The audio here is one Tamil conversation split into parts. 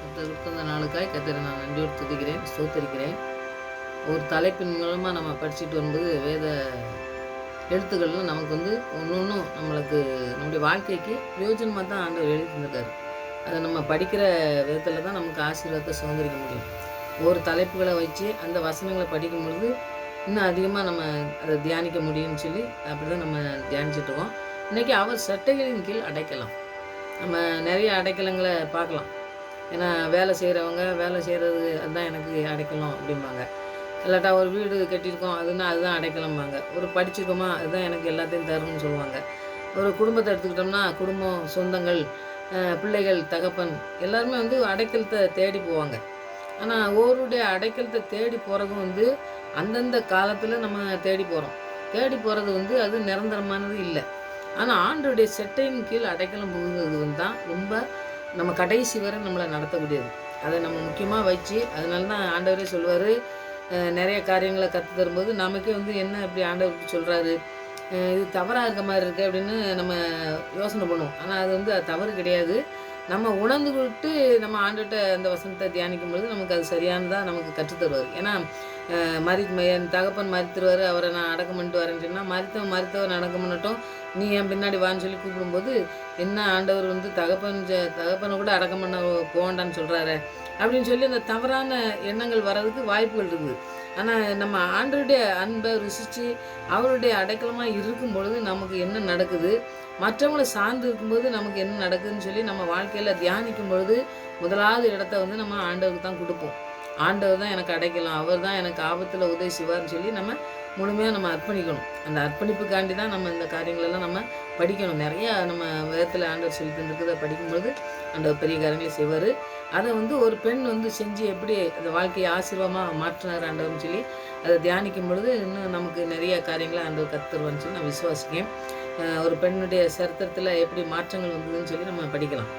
கர்த்தர் கொடுத்த நாளுக்காய் கர்த்தரை நான் நன்றியோடு துதிக்கிறேன், ஸ்தோத்தரிக்கிறேன். ஒரு தலைப்பின் மூலமாக நம்ம படிச்சுட்டு வரும்போது வேத எழுத்துக்கள்லாம் நமக்கு ஒன்று ஒன்றும் நம்மளுக்கு நம்முடைய வாழ்க்கைக்கு பிரயோஜனமாக தான் ஆண்டவர் எழுதி தந்திருக்காரு. அதை நம்ம படிக்கிற விதத்தில் தான் நமக்கு ஆசீர்வாதத்தை சுதந்திரிக்க முடியும். ஒரு தலைப்புகளை வச்சு அந்த வசனங்களை படிக்கும் பொழுது இன்னும் அதிகமாக நம்ம அதை தியானிக்க முடியும்னு சொல்லி அப்படி தான் நம்ம தியானிச்சிட்ருக்கோம். இன்றைக்கி அவர் சட்டைகளின் கீழ் அடைக்கலாம். நம்ம நிறைய அடைக்கலங்களை பார்க்கலாம். ஏன்னா வேலை செய்கிறது அதுதான் எனக்கு அடைக்கலம் அப்படிம்பாங்க. இல்லாட்டா ஒரு வீடு கட்டியிருக்கோம் அதுதான் அடைக்கலம்பாங்க. ஒரு படிச்சிருக்கோமா அதுதான் எனக்கு எல்லாத்தையும் தரும்னு சொல்லுவாங்க. ஒரு குடும்பத்தை எடுத்துக்கிட்டோம்னா குடும்பம், சொந்தங்கள், பிள்ளைகள், தகப்பன் எல்லாருமே அடைக்கலத்தை தேடி போவாங்க. ஆனால் ஒவ்வொருடைய அடைக்கலத்தை தேடி போகிறதும் அந்தந்த காலத்தில் நம்ம தேடி போகிறோம். தேடி போகிறது அது நிரந்தரமானது இல்லை. ஆனால் ஆண்டவருடைய செட்டையின் கீழ் அடைக்கலம் புகுந்தது தான் ரொம்ப நம்ம கடைசி வரை நம்மளை நடத்தக்கூடியது. அதை நம்ம முக்கியமாக வச்சு அதனால தான் ஆண்டவரே சொல்லுவார், நிறைய காரியங்களை கற்று தரும்போது நமக்கே என்ன இப்படி ஆண்டவர் சொல்கிறாரு, இது தவறாக இருக்க மாதிரி இருக்குது அப்படின்னு நம்ம யோசனை பண்ணுவோம். ஆனால் அது தவறு கிடையாது. நம்ம உணர்ந்து கொண்டு நம்ம ஆண்டுகிட்ட அந்த வசனத்தை தியானிக்கும் பொழுது நமக்கு அது சரியானதாக நமக்கு கற்றுத்தருவார். ஏன்னா என் தகப்பன் மறித்துருவார், அவரை நான் அடக்கம் பண்ணிட்டு வரேன்னு சொன்னால் மறித்தவர் அடக்கம் பண்ணட்டும், நீ என் பின்னாடி வான்னு சொல்லி கூப்பிடும்போது என்ன ஆண்டவர் தகப்பனை கூட அடக்கம் பண்ண போண்டான்னு சொல்கிறாரு அப்படின்னு சொல்லி அந்த தவறான எண்ணங்கள் வர்றதுக்கு வாய்ப்புகள் இருக்குது. ஆனால் நம்ம ஆண்டவருடைய அன்பை ருசித்து அவருடைய அடைக்கலமாக இருக்கும் பொழுது நமக்கு என்ன நடக்குது, மற்றவங்களை சார்ந்து இருக்கும்போது நமக்கு என்ன நடக்குதுன்னு சொல்லி நம்ம வாழ்க்கையில் தியானிக்கும் பொழுது முதலாவது இடத்த நம்ம ஆண்டவருக்கு தான் கொடுப்போம். ஆண்டவர் தான் எனக்கு அடைக்கலாம், அவர் தான் எனக்கு ஆபத்தில் உதவி செய்வார்னு சொல்லி நம்ம முழுமையாக நம்ம அர்ப்பணிக்கணும். அந்த அர்ப்பணிப்புக்காண்டி தான் நம்ம இந்த காரியங்களெல்லாம் நம்ம படிக்கணும். நிறையா நம்ம வேதத்தில் ஆண்டவர் சொல்லி தந்துருக்கிறத படிக்கும்பொழுது ஆண்டவர் பெரிய காரியங்களை செய்வார். அதை ஒரு பெண் செஞ்சு எப்படி அந்த வாழ்க்கையை ஆசீர்வாதமாக மாற்றினார் ஆண்டவர்னு சொல்லி அதை தியானிக்கும் பொழுது இன்னும் நமக்கு நிறைய காரியங்களை ஆண்டவர் கற்றுருவான்னு சொல்லி நான் விசுவாசிக்கேன். ஒரு பெண்ணுடைய சரித்திரத்தில் எப்படி மாற்றங்கள் வந்ததுன்னு சொல்லி நம்ம படிக்கலாம்.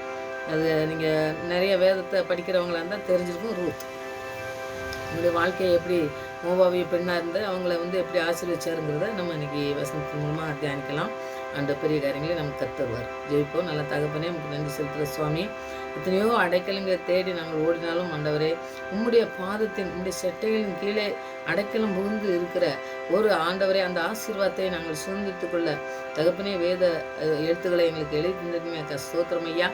அது நீங்கள் நிறைய வேதத்தை படிக்கிறவங்களா இருந்தால் தெரிஞ்சிருக்கும். ரூத் நம்முடைய வாழ்க்கையை எப்படி மோவாவிய பெண்ணாக இருந்து அவங்கள எப்படி ஆசீர்வச்சாருங்கிறத நம்ம இன்றைக்கி வசனத்தின் மூலமாக தியானிக்கலாம். அந்த பெரிய காரியங்களை நமக்கு கற்றுருவார். ஜெயிப்போம். நல்ல தகப்பனே நமக்கு நன்றி செலுத்துகிற சுவாமி. எத்தனையோ அடைக்கலங்களை தேடி நாங்கள் ஓடினாலும் ஆண்டவரே உம்முடைய பாதத்தின் உம்முடைய செட்டைகளின் கீழே அடைக்கலம் புகுந்து இருக்கிற ஒரு ஆண்டவரே அந்த ஆசீர்வாதத்தை நாங்கள் சுதந்திரித்து கொள்ள தகப்பனே வேத எழுத்துக்களை எங்களுக்கு எழுதி தந்ததுமே ஸ்தோத்திரம் ஐயா.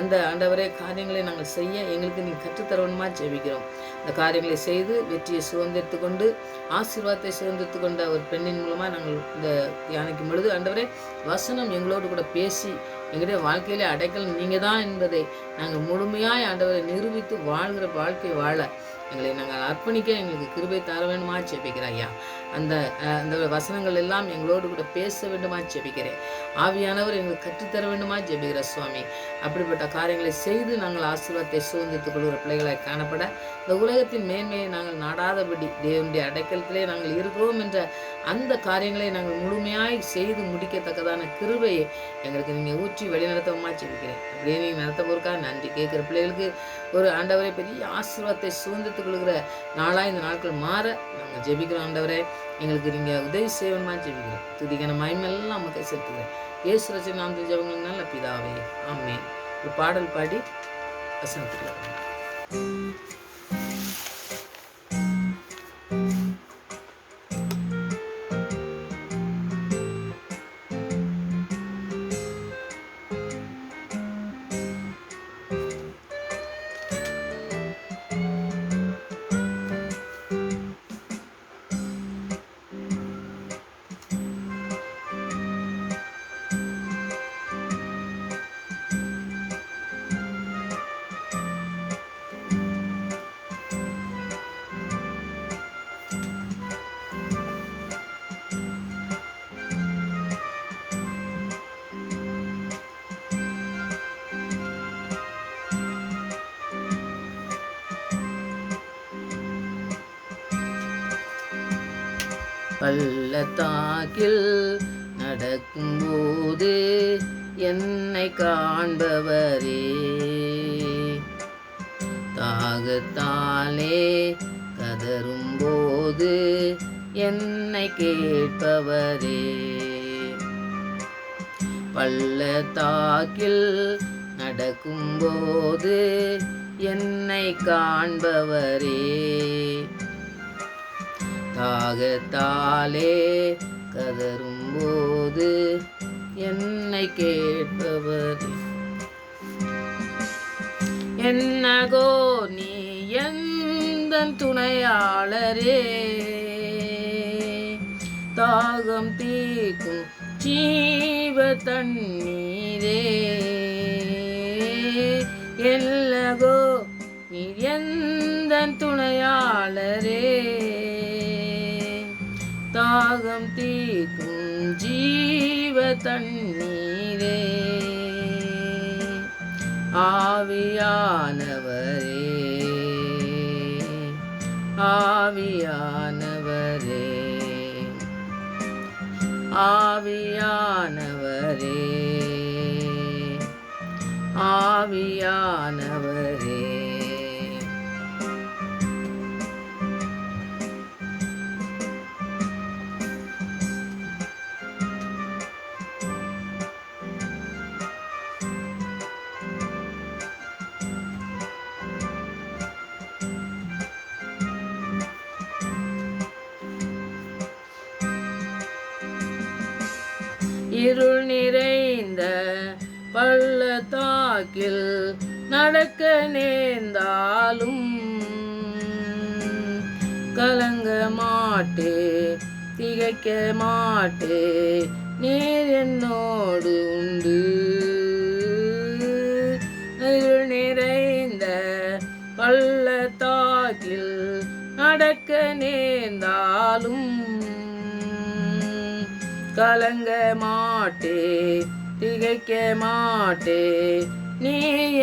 அந்த ஆண்டவரே காரியங்களை நாங்கள் செய்ய எங்களுக்கு நீங்கள் கற்றுத்தரவணுமா ஜெபிக்கிறோம். இந்த காரியங்களை செய்து வெற்றியை சுதந்திரித்து கொண்டு ஆசீர்வாதத்தை சுதந்திரித்து கொண்ட ஒரு பெண்ணின் மூலமாக நாங்கள் இந்த தியானிக்கும் பொழுது ஆண்டவரே வசனம் எங்களோடு கூட பேசி எங்களுடைய வாழ்க்கையிலே அடைக்கலம் நீங்கள் தான் என்பதை நாங்கள் முழுமையாய் ஆண்டவரை நிரூபித்து வாழ்கிற வாழ்க்கை வாழ எங்களை நாங்கள் அர்ப்பணிக்க எங்களுக்கு கிருபை தர வேண்டுமா ஜெபிக்கிறேன் ஐயா. அந்த வசனங்கள் எல்லாம் எங்களோடு கூட பேச வேண்டுமா ஜெபிக்கிறேன். ஆவியானவர் எங்களுக்கு கற்றுத்தர வேண்டுமா ஜெபிக்கிற சுவாமி. அப்படிப்பட்ட காரியங்களை செய்து நாங்கள் ஆசீர்வாதத்தை சுதந்திரித்துக் கொள்கிற பிள்ளைகளாய் காணப்பட இந்த உலகத்தின் மேன்மையை நாங்கள் நாடாதபடி தேவனுடைய அடைக்கலத்திலே நாங்கள் இருக்கிறோம் என்ற அந்த காரியங்களை நாங்கள் முழுமையாய் செய்து முடிக்கத்தக்கதான கிருபையை எங்களுக்கு நீங்கள் ஊற்றி வழிநடத்தவுமா ஜெபிக்கிறேன். அப்படியே நீங்கள் நடத்த போருக்கா நன்றி. கேட்குற பிள்ளைகளுக்கு ஒரு ஆண்டவரை பெரிய ஆசீர்வாதத்தை சுதந்திரத்துக் கொள்கிற நாளாக இந்த நாட்கள் மாற நாங்கள் ஜெபிக்கிறோம். ஆண்டவரே எங்களுக்கு நீங்கள் உதவி செய்யணுமா ஜெபிக்கிறோம். துதிக்கான மகிமையெல்லாம் நமக்கு செலுத்துகிறேன். இயேசு ரட்சகர் நாமத்தில் ஜெபங்கள் நல்ல பிதாவே ஆமென். ஒரு பாடல் பாடி வசனத்துக்கு பள்ளத்தாக்கில் நடக்கும்போது என்னை காண்பவரே, தாகத்தாலே கதரும்போது என்னை கேட்பவரே, பள்ளத்தாக்கில் நடக்கும்போது என்னை காண்பவரே, தாகத்தாலே கதறும்போது என்னை கேட்பவரே, என்னகோ நீ எந்தன் துணையாளரே, தாகம் தீர்க்கும் ஜீவ தண்ணீரே, என்னகோ நீ எந்தன் துணையாளரே, தாகம் தீர்க்கும் ஜீவ தண்ணீரே, ஆவியானவரே, ஆவியானவரே, ஆவியானவரே, ஆவியானவரே, இருள் நிறைந்த பள்ளத்தாக்கில் நடக்க நேர்ந்தாலும் கலங்க மாட்டே, திகைக்க மாட்டே, நீர் என்னோடு உண்டு. இருள் நிறைந்த பள்ளத்தாக்கில் நடக்க நேர்ந்தாலும் கலங்க மாட்டே, திகைக்க மாட்டே, நீ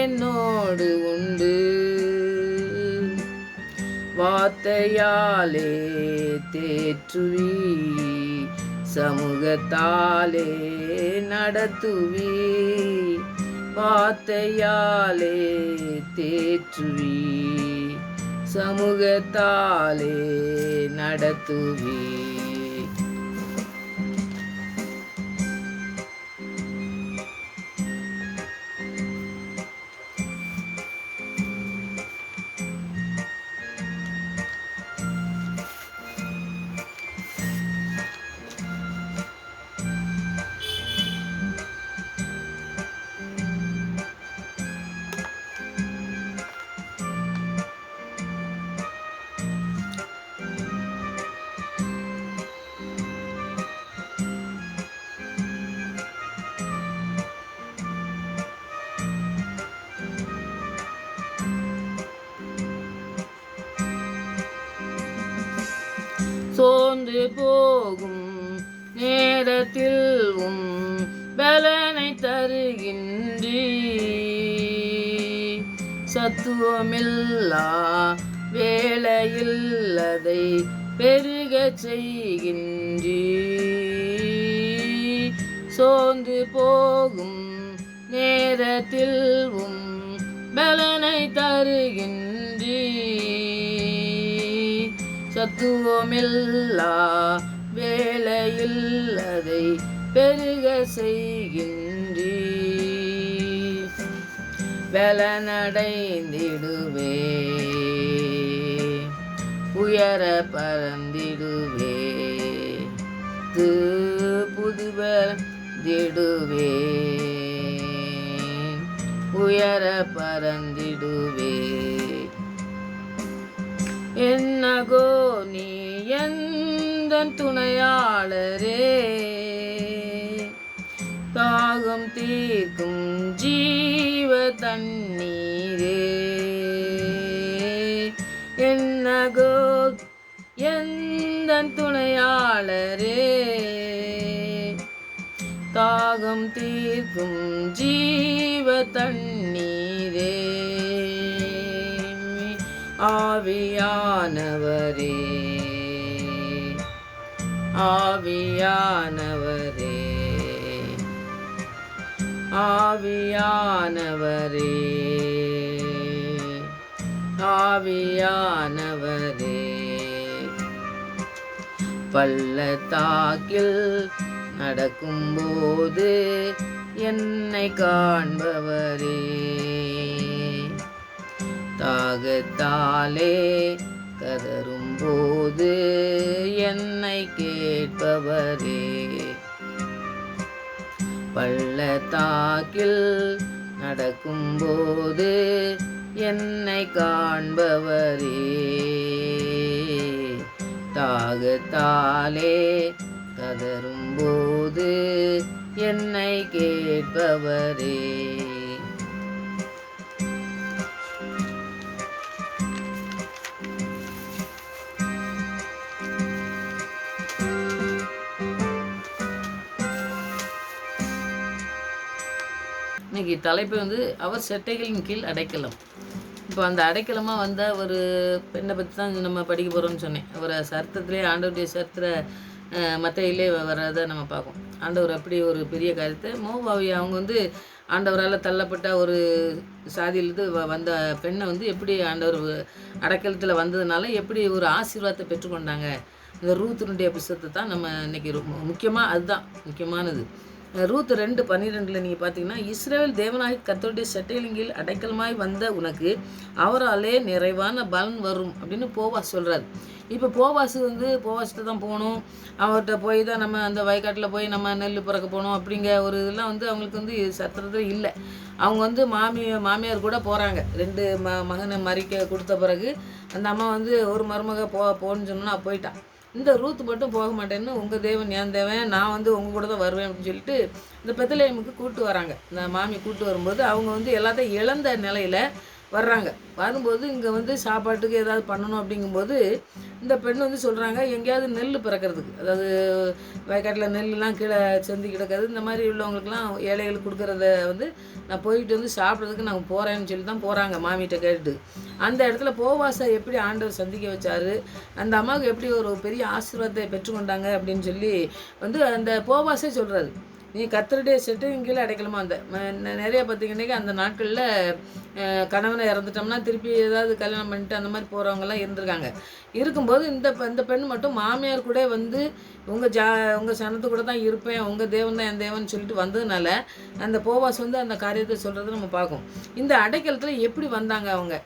என்னோடு உண்டு. வார்த்தையாலே தேற்றுவி, சமூகத்தாலே நடத்துவி, வார்த்தையாலே தேற்றுவி, சமூகத்தாலே நடத்துவி. சோர்ந்து போகும் நேரத்தில் பலனை தருகின்றீ, சத்துவமில்லா வேளையில் அதை பெருக செய்கின்றீ. சோர்ந்து போகும் நேரத்தில் பலனை தருகின்றீ, சத்துவமில்லா வேளையில் அதை பெருக செய்கின்றீ. பலனடைந்திடுவே, உயர பறந்திடுவே, புதுபெறந்திடுவே, உயர பறந்திடுவே. என்னகோ நீ எந்தன் துணையாளரே, தாகம் தீர்க்கும் ஜீவ தண்ணீரே, என்னகோ எந்தன் துணையாளரே, தாகம் தீர்க்கும் ஜீவ தண்ணீரே, ஆவியானவரே, ஆவியானவரே, ஆவியானவரே, ஆவியானவரே, பள்ளத்தாக்கில் நடக்கும்போது என்னை காண்பவரே, தாகத்தாலே கதரும்போது என்னை கேட்பவரே, பள்ளத்தாக்கில் நடக்கும்போது என்னை காண்பவரே, தாகத்தாலே கதரும்போது என்னை கேட்பவரே. இன்னைக்கு தலைப்பு அவர் செட்டைகளின் கீழ் அடைக்கலம். இப்போ அந்த அடைக்கலமாக வந்த ஒரு பெண்ணை பற்றி தான் நம்ம படிக்க போகிறோம்னு சொன்னேன். அவரை சரித்திரத்திலே ஆண்டவருடைய சரித்திர மத்தையிலே வர்றதை நம்ம பார்ப்போம். ஆண்டவர் அப்படி ஒரு பெரிய காரியத்தை மோவாவி அவங்க ஆண்டவரால் தள்ளப்பட்ட ஒரு சாதியிலிருந்து வந்த பெண்ணை எப்படி ஆண்டவர் அடைக்கலத்தில் வந்ததுனால எப்படி ஒரு ஆசீர்வாதத்தை பெற்றுக்கொண்டாங்க. இந்த ரூத்தினுடைய புத்தகத்தை தான் நம்ம இன்றைக்கி முக்கியமாக அதுதான் முக்கியமானது. ரூத் 2:12 நீங்கள் பார்த்தீங்கன்னா, இஸ்ரவேல் தேவனாகி கர்த்தருடைய செட்டையிலிங்கில் அடைக்கலமாய் வந்த உனக்கு அவராலே நிறைவான பலன் வரும் அப்படின்னு போவாஸ் சொல்கிறார். இப்போ போவாஸ்கிட்ட தான் போகணும், அவர்கிட்ட போய் தான் நம்ம அந்த வயக்காட்டில் போய் நம்ம நெல் பிறக்க போகணும் அப்படிங்கிற ஒரு இதெல்லாம் அவங்களுக்கு சத்திரத்தில் இல்லை. அவங்க மாமியார் கூட போகிறாங்க. 2 மகனை மறிக்க கொடுத்த பிறகு அந்த அம்மா ஒரு மருமக போன்னு சொன்னா போயிட்டான். இந்த ரூத் மட்டும் போக மாட்டேன்னு, உங்கள் தேவன் என் தேவன், நான் உங்கள் கூட தான் வருவேன் அப்படின்னு சொல்லிட்டு இந்த பெத்லெகேமுக்கு கூப்பிட்டு வராங்க. இந்த மாமி கூப்பிட்டு வரும்போது அவங்க எல்லாத்தையும் இழந்த நிலையில் வர்றாங்க. வரும்போது இங்கே சாப்பாட்டுக்கு ஏதாவது பண்ணணும் அப்படிங்கும்போது இந்த பெண் சொல்கிறாங்க, எங்கேயாவது நெல் பிறக்கிறதுக்கு, அதாவது வயக்காட்டில் நெல்லாம் கீழே செஞ்சு கிடக்கிறது, இந்த மாதிரி உள்ளவங்களுக்குலாம் ஏழைகளுக்கு கொடுக்குறத நான் போயிட்டு சாப்பிட்றதுக்கு நாங்கள் போகிறேன்னு சொல்லி தான் போகிறாங்க மாமிகிட்ட கேட்டுட்டு. அந்த இடத்துல போவாசை எப்படி ஆண்டவர் சந்திக்க வச்சார், அந்த அம்மாவுக்கு எப்படி ஒரு பெரிய ஆசீர்வாதத்தை பெற்றுக்கொண்டாங்க அப்படின்னு சொல்லி அந்த போவாசே சொல்கிறாரு. நீ கர்த்தருடைய செட்டையின் கீழே அடைக்கலமா வந்த. நிறைய பார்த்திங்கன்னாக்கி அந்த நாட்களில் கணவனை இறந்துட்டோம்னா திருப்பி ஏதாவது கல்யாணம் பண்ணிட்டு அந்த மாதிரி போகிறவங்கலாம் இருந்திருக்காங்க. இருக்கும்போது இந்த பெண் மட்டும் மாமியார் கூட உங்கள் சனத்து கூட தான் இருப்பேன், உங்கள் தேவன் தான் என் தேவன் சொல்லிட்டு வந்ததுனால அந்த போவாஸ் அந்த காரியத்தை சொல்கிறத நம்ம பார்க்கும். இந்த அடைக்கலத்தில் எப்படி வந்தாங்க அவங்க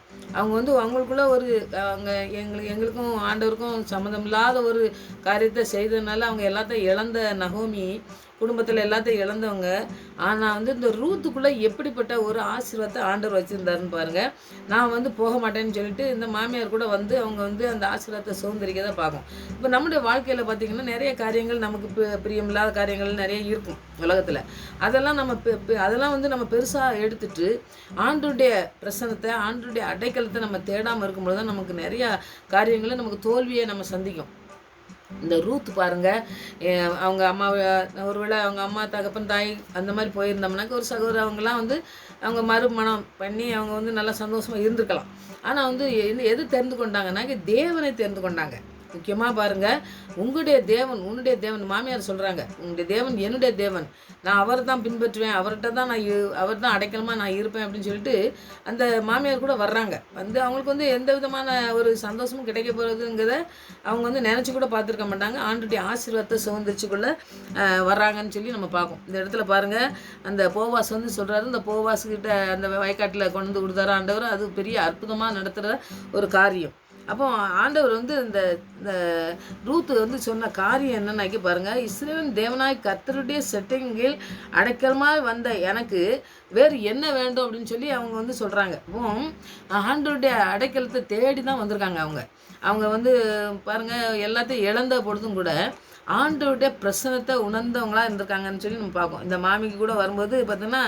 அவங்களுக்குள்ள ஒரு எங்களுக்கும் ஆண்டவருக்கும் சம்மந்தம் இல்லாத ஒரு காரியத்தை செய்ததுனால அவங்க எல்லாத்தையும் இழந்த நகோமி குடும்பத்தில் எல்லாத்தையும் இழந்தவங்க. ஆனால் இந்த ரூத்துக்குள்ளே எப்படிப்பட்ட ஒரு ஆசீர்வாதத்தை ஆண்டவர் வச்சுருந்தாருன்னு பாருங்கள். நான் போக மாட்டேன்னு சொல்லிட்டு இந்த மாமியார் கூட அவங்க அந்த ஆசீர்வாதத்தை சுதந்திரிக்க தான் பார்க்கும். இப்போ நம்முடைய வாழ்க்கையில் பார்த்திங்கன்னா நிறைய காரியங்கள் நமக்கு பிரியமில்லாத காரியங்கள் நிறைய இருக்கும் உலகத்தில். அதெல்லாம் நம்ம பெருசாக எடுத்துட்டு ஆண்டவருடைய பிரசனத்தை ஆண்டவருடைய அடைக்கலத்தை நம்ம தேடாமல் இருக்கும்போது தான் நமக்கு நிறையா காரியங்களை நமக்கு தோல்வியை நம்ம சந்திக்கும். இந்த ரூத் பாருங்கள், அவங்க அம்மாவை ஒருவேளை அவங்க அம்மா தகப்பன் தாய் அந்த மாதிரி போயிருந்தோம்னாக்க ஒரு சகோதரர் அவங்களாம் அவங்க மறுமணம் பண்ணி அவங்க நல்லா சந்தோஷமாக இருந்திருக்கலாம். ஆனால் எது தெரிந்து கொண்டாங்கன்னாக்க தேவனை தெரிந்து கொண்டாங்க. முக்கியமாக பாருங்கள், உன்னுடைய தேவன் மாமியார் சொல்கிறாங்க, உங்களுடைய தேவன் என்னுடைய தேவன், நான் அவரை தான் பின்பற்றுவேன், அவர்கிட்ட தான் அவர் தான் அடைக்கலமாக நான் இருப்பேன் அப்படின்னு சொல்லிட்டு அந்த மாமியார் கூட வர்றாங்க. அவங்களுக்கு எந்த விதமான ஒரு சந்தோஷமும் கிடைக்க போகிறதுங்கிறத அவங்க நினச்சி கூட பார்த்துருக்க மாட்டாங்க. ஆண்டுடைய ஆசீர்வாதத்தை சுதந்திரிச்சுக்குள்ளே வர்றாங்கன்னு சொல்லி நம்ம பார்ப்போம். இந்த இடத்துல பாருங்கள், அந்த போவாஸ் சொல்கிறாரு, இந்த போவாஸ்கிட்ட அந்த வயக்காட்டில் கொண்டு கொடுத்தாரு ஆண்டவர். அது பெரிய அற்புதமாக நடத்துகிற ஒரு காரியம். அப்போ ஆண்டவர் இந்த ரூத்து சொன்ன காரியம் என்னன்னாக்கி பாருங்கள், இஸ்ரவேல் தேவனாய் கர்த்தருடைய செட்டையின் கீழ் அடைக்கலமாய் வந்த எனக்கு வேறு என்ன வேண்டும் அப்படின்னு சொல்லி அவங்க சொல்கிறாங்க. அப்போ ஆண்டவருடைய அடைக்கலத்தை தேடி தான் வந்திருக்காங்க. அவங்க பாருங்கள், எல்லாத்தையும் இழந்த பொழுதும் கூட ஆண்டவருடைய பிரசனத்தை உணர்ந்தவங்களாக இருந்திருக்காங்கன்னு சொல்லி நம்ம பார்ப்போம். இந்த மாமிக்கு கூட வரும்போது பார்த்திங்கன்னா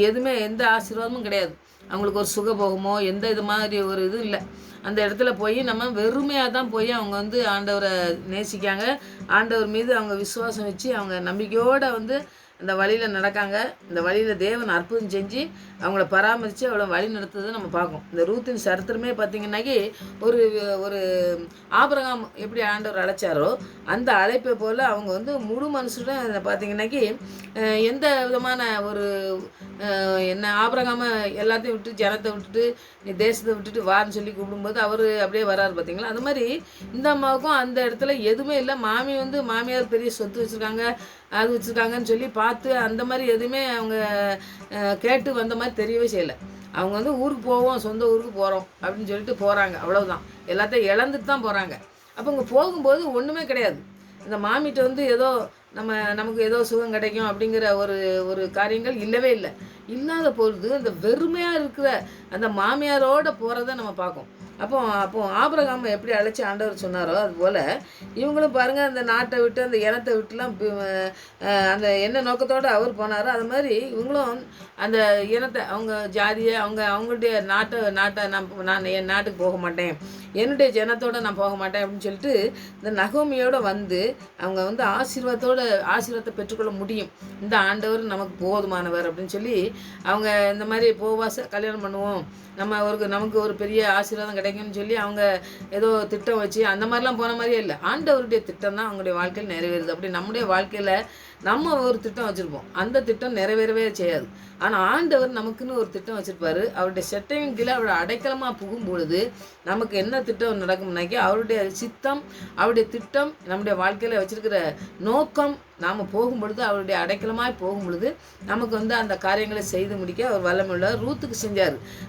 எதுவுமே எந்த ஆசீர்வாதமும் கிடையாது. அவங்களுக்கு ஒரு சுகபோகமோ எந்த இது மாதிரி ஒரு இதுவும் இல்லை. அந்த இடத்துல போய் நம்ம வெறுமையாக தான் போய் அவங்க ஆண்டவரை நேசிக்காங்க. ஆண்டவர் மீது அவங்க விசுவாசம் வச்சு அவங்க நம்பிக்கையோடு அந்த வழியில் நடக்காங்க. இந்த வழியில் தேவன் அற்புதம் செஞ்சு அவங்கள பராமரித்து அவ்வளோ வழி நடத்துறதை நம்ம பார்ப்போம். இந்த ரூத்தின் சரித்திரமே பார்த்திங்கன்னாக்கி ஒரு ஒரு ஆபிரகாம் எப்படி ஆண்டவர் அழைச்சாரோ அந்த அழைப்பை போல் அவங்க முழு மனுஷனுடன் பார்த்திங்கன்னாக்கி எந்த விதமான ஒரு ஆபிரகாம எல்லாத்தையும் விட்டு ஜனத்தை விட்டுட்டு நீ தேசத்தை விட்டுட்டு வான்னு சொல்லி கூப்பிடும்போது அவர் அப்படியே வராரு பார்த்திங்களா. அது மாதிரி இந்த அம்மாவுக்கும் அந்த இடத்துல எதுவுமே இல்லை. மாமியார் பெரிய சொத்து வச்சுருக்காங்க, அது வச்சுருக்காங்கன்னு சொல்லி பார்த்து அந்த மாதிரி எதுவுமே அவங்க கேட்டு வந்த மாதிரி தெரியவே செய்யலை. அவங்க வந்து ஊருக்கு போவோம், சொந்த ஊருக்கு போகிறோம் அப்படின்னு சொல்லிட்டு போகிறாங்க, அவ்வளவுதான். எல்லாத்தையும் இழந்துட்டு தான் போகிறாங்க. அப்போ இங்கே போகும்போது ஒன்றுமே கிடையாது. இந்த மாமிட்ட வந்து ஏதோ நமக்கு ஏதோ சுகம் கிடைக்கும் அப்படிங்கிற ஒரு ஒரு காரியங்கள் இல்லவே இல்லை. இல்லாத பொழுது அந்த வெறுமையாக இருக்கிற அந்த மாமியாரோட போகிறத நம்ம பார்க்கோம். அப்போ ஆபிரகாமை எப்படி அழைச்சி ஆண்டவர் சொன்னாரோ அதுபோல் இவங்களும் பாருங்கள், அந்த நாட்டை விட்டு அந்த இனத்தை விட்டுலாம் அந்த என்ன நோக்கத்தோடு அவர் போனாரோ அது மாதிரி இவங்களும் அந்த இனத்தை, அவங்க ஜாதியை, அவங்களுடைய நாட்டை நான் என் நாட்டுக்கு போக மாட்டேன், என்னுடைய ஜனத்தோடு நான் போக மாட்டேன் அப்படின்னு சொல்லிட்டு இந்த நகோமியோடு வந்து அவங்க வந்து ஆசீர்வாதத்தை பெற்றுக்கொள்ள முடியும். இந்த ஆண்டவர் நமக்கு போதுமானவர் அப்படின்னு சொல்லி அவங்க இந்த மாதிரி போவாச கல்யாணம் பண்ணுவோம், நமக்கு ஒரு பெரிய ஆசீர்வாதம் கிடைக்கும்னு சொல்லி அவங்க ஏதோ திட்டம் வச்சு அந்த மாதிரிலாம் போன மாதிரியே இல்லை. ஆண்டவருடைய திட்டம் தான் அவங்களுடைய வாழ்க்கையில் நிறைவேறுது. அப்படி நம்முடைய வாழ்க்கையில் நம்ம ஒரு திட்டம் வச்சுருப்போம், அந்த திட்டம் நிறைவேறவே செய்யாது. ஆனால் ஆண்டவர் நமக்குன்னு ஒரு திட்டம் வச்சுருப்பாரு. அவருடைய செட்டையின் கீழே அவருடைய அடைக்கலமாக புகும் பொழுது நமக்கு என்ன திட்டம் நடக்கும்னாக்கி அவருடைய சித்தம், அவருடைய திட்டம், நம்முடைய வாழ்க்கையில் வச்சுருக்கிற நோக்கம், நாம் போகும் பொழுது அவருடைய அடைக்கலமாய் போகும் பொழுது நமக்கு வந்து அந்த காரியங்களை செய்து முடிக்க அவர் வல்லமுள்ளவர்.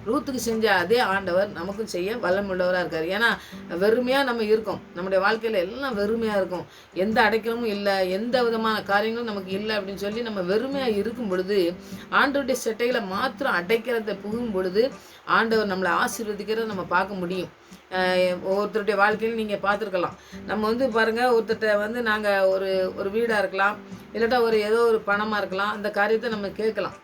ரூத்துக்கு செஞ்ச அதே ஆண்டவர் நமக்கும் செய்ய வல்லமுள்ளவராக இருக்கார். ஏன்னா வெறுமையாக நம்ம இருக்கோம், நம்முடைய வாழ்க்கையில் எல்லாம் வெறுமையாக இருக்கும், எந்த அடைக்கலமும் இல்லை, எந்த விதமான காரியங்களும் நமக்கு இல்லை அப்படின்னு சொல்லி நம்ம வெறுமையாக இருக்கும் பொழுது ஆண்டவருடைய செட்டைகளை மாத்திரம் அடைக்கிறத புகும் பொழுது ஆண்டவர் நம்மளை ஆசீர்வதிக்கிறத நம்ம பார்க்க முடியும். ஒருத்தருடைய வாழ்க்கையில் நீங்கள் பார்த்துருக்கலாம். நம்ம வந்து பாருங்கள், ஒருத்தர்கிட்ட வந்து நாங்கள் ஒரு வீடாக இருக்கலாம், இல்லாட்டா ஏதோ ஒரு பணமாக இருக்கலாம், அந்த காரியத்தை நம்ம கேட்கலாம்.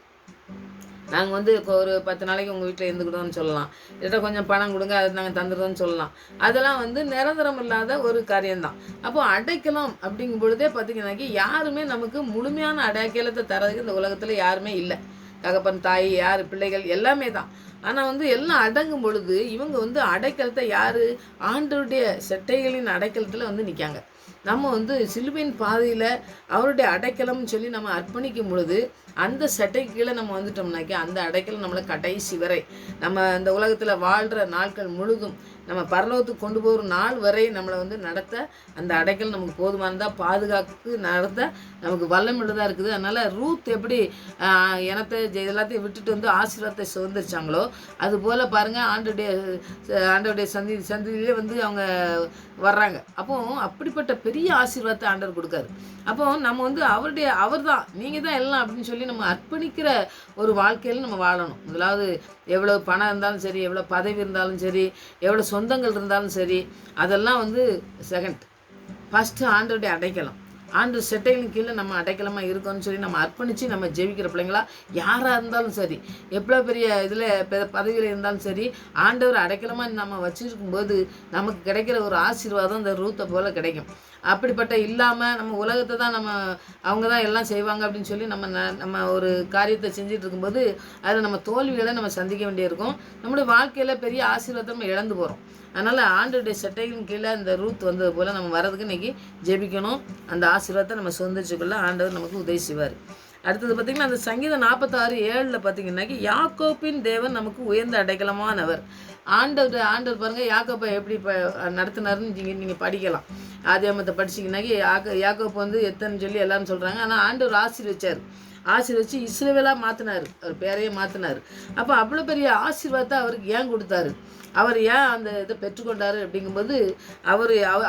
நாங்கள் வந்து ஒரு 10 நாளைக்கு உங்கள் வீட்டில் இருந்துக்கிட்டோம்னு சொல்லலாம், இல்லாட்டா கொஞ்சம் பணம் கொடுங்க, அதை நாங்கள் தந்துடுறோம்னு சொல்லலாம். அதெல்லாம் வந்து நிரந்தரம் இல்லாத ஒரு காரியம்தான். அப்போது அடைக்கலாம் அப்படிங்கும் பொழுதே பார்த்திங்கன்னாக்கி யாருமே நமக்கு முழுமையான அடைக்கலத்தை தரதுக்கு இந்த உலகத்தில் யாருமே இல்லை. தகப்பன், தாய், யார், பிள்ளைகள் எல்லாமே தான். ஆனால் வந்து எல்லாம் அடங்கும் பொழுது இவங்க வந்து அடைக்கலத்தை ஆண்டவருடைய செட்டைகளின் அடைக்கலத்தில் வந்து நிற்காங்க. நம்ம வந்து சிலுவையின் பாதையில் அவருடைய அடைக்கலம்னு சொல்லி நம்ம அர்ப்பணிக்கும் பொழுது அந்த செட்டை கீழே நம்ம வந்துட்டோம்னாக்கி அந்த அடைக்கலம் நம்மளை கடைசி வரை, நம்ம இந்த உலகத்தில் வாழ்கிற நாட்கள் முழுதும், நம்ம பரலோகத்துக்கு கொண்டு போகிற நாள் வரை நம்மளை வந்து நடத்த அந்த அடைக்கலம் நமக்கு போதுமானதாக பாதுகாப்பு நடத்த நமக்கு வல்லமுள்ளதாக இருக்குது. அதனால் ரூத் எப்படி இனத்தை எல்லாத்தையும் விட்டுட்டு வந்து ஆசீர்வாதத்தை சுதந்திரிச்சாங்களோ அதுபோல் பாருங்கள், ஆண்டோடைய சந்தியிலே வந்து அவங்க வர்றாங்க. அப்போது அப்படிப்பட்ட பெரிய ஆசீர்வாதத்தை ஆண்டவர் கொடுக்காரு. அப்போது நம்ம வந்து அவர் தான், நீங்கள் தான் எல்லாம் அப்படின்னு சொல்லி நம்ம அர்ப்பணிக்கிற ஒரு வாழ்க்கையில் நம்ம வாழணும். முதலாவது எவ்வளோ பணம் இருந்தாலும் சரி, எவ்வளோ பதவி இருந்தாலும் சரி, எவ்வளோ சொந்தங்கள் இருந்தாலும் சரி, அதெல்லாம் வந்து செகண்ட். ஃபஸ்ட்டு ஆண்டவருடைய அடைக்கலம், ஆண்டு செட்டைகளின் கீழே நம்ம அடைக்கலமாக இருக்கோம்னு சொல்லி நம்ம அர்ப்பணித்து நம்ம ஜெபிக்கிற பிள்ளைங்களா யாராக இருந்தாலும் சரி, எவ்வளோ பெரிய இதில் பதவியில் இருந்தாலும் சரி, ஆண்டவர் அடைக்கலமாக நம்ம வச்சுருக்கும்போது நமக்கு கிடைக்கிற ஒரு ஆசீர்வாதம் இந்த ரூத்தை போல் கிடைக்கும். அப்படிப்பட்ட இல்லாமல் நம்ம உலகத்தை தான் அவங்க தான் எல்லாம் செய்வாங்க அப்படின்னு சொல்லி நம்ம ஒரு காரியத்தை செஞ்சுட்டு இருக்கும்போது அதில் நம்ம தோல்விகளை நம்ம சந்திக்க வேண்டியிருக்கும். நம்முடைய வாழ்க்கையில் பெரிய ஆசீர்வாதத்தை நம்ம இழந்து போகிறோம். அதனால் ஆண்டவருடைய செட்டைகளின் கீழே அந்த ரூத் வந்தது போல் நம்ம வர்றதுக்கு இன்றைக்கி ஜெபிக்கணும். அந்த ஆசீர்வாதத்தை நம்ம சுதந்திரிச்சுக்கொள்ள ஆண்டவர் நமக்கு உதவி செய்வார். அடுத்தது பார்த்திங்கன்னா, அந்த சங்கீதம் 46:7 பார்த்திங்கன்னாக்கி யாக்கோப்பின் தேவன் நமக்கு உயர்ந்த அடைக்கலமானவர். ஆண்டவர் பாருங்கள், யாக்கோப்பை எப்படி நடத்தினாருன்னு நீங்கள் படிக்கலாம். ஆதியாகமத்தை படிச்சிங்கன்னாக்கி யாக்கோப்பு வந்து எத்தனை சொல்லி எல்லாரும் சொல்கிறாங்க. ஆனால் ஆண்டவர் ஆசீர்வச்சு இஸ்ரவேலாக மாற்றினார், அவர் பேரையே மாற்றினார். அப்போ அவ்வளோ பெரிய ஆசீர்வாதத்தை அவருக்கு ஏன் கொடுத்தாரு, அவர் ஏன் அந்த இதை பெற்றுக்கொண்டார் அப்படிங்கும்போது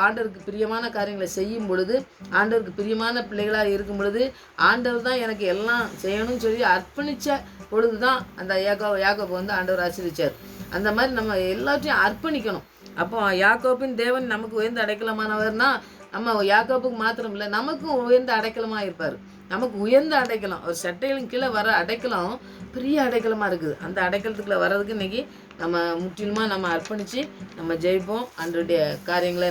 ஆண்டவருக்கு பிரியமான காரியங்களை செய்யும் பொழுது, ஆண்டவருக்கு பிரியமான பிள்ளைகளாக இருக்கும் பொழுது, ஆண்டவர் தான் எனக்கு எல்லாம் செய்யணும்னு சொல்லி அர்ப்பணித்த பொழுது தான் அந்த யாக்கோப்பை வந்து ஆண்டவர் ஆசீர்வச்சார். அந்த மாதிரி நம்ம எல்லாத்தையும் அர்ப்பணிக்கணும். அப்போ யாக்கோப்பின் தேவன் நமக்கு உயர்ந்த அடைக்கலமானவர்னா நம்ம யாக்கோப்புக்கு மாத்திரம் இல்லை, நமக்கும் உயர்ந்த அடைக்கலமாக இருப்பார். நமக்கு உயர்ந்த அடைக்கலம், ஒரு சட்டைகளின் கீழே வர அடைக்கலம் பெரிய அடைக்கலமாக இருக்குது. அந்த அடைக்கலத்துக்குள்ளே வர்றதுக்கு இன்றைக்கி நம்ம முற்றிலுமாக நம்ம அர்ப்பணித்து நம்ம ஜெயிப்போம். ஆண்டவருடைய காரியங்களை